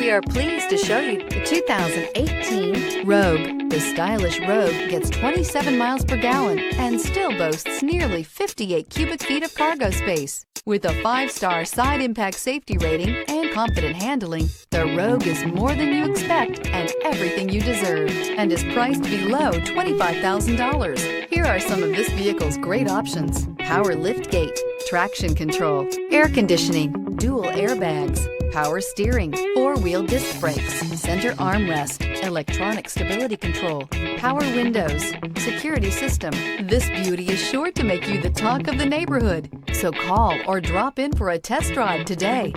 We are pleased to show you the 2018 Rogue. The stylish Rogue gets 27 miles per gallon and still boasts nearly 58 cubic feet of cargo space. With a 5-star side impact safety rating and confident handling, the Rogue is more than you expect and everything you deserve, and is priced below $25,000. Here are some of this vehicle's great options: power liftgate, traction control, air conditioning, dual airbags, power steering, 4-wheel disc brakes, center armrest, electronic stability control, power windows, security system. This beauty is sure to make you the talk of the neighborhood. So call or drop in for a test drive today.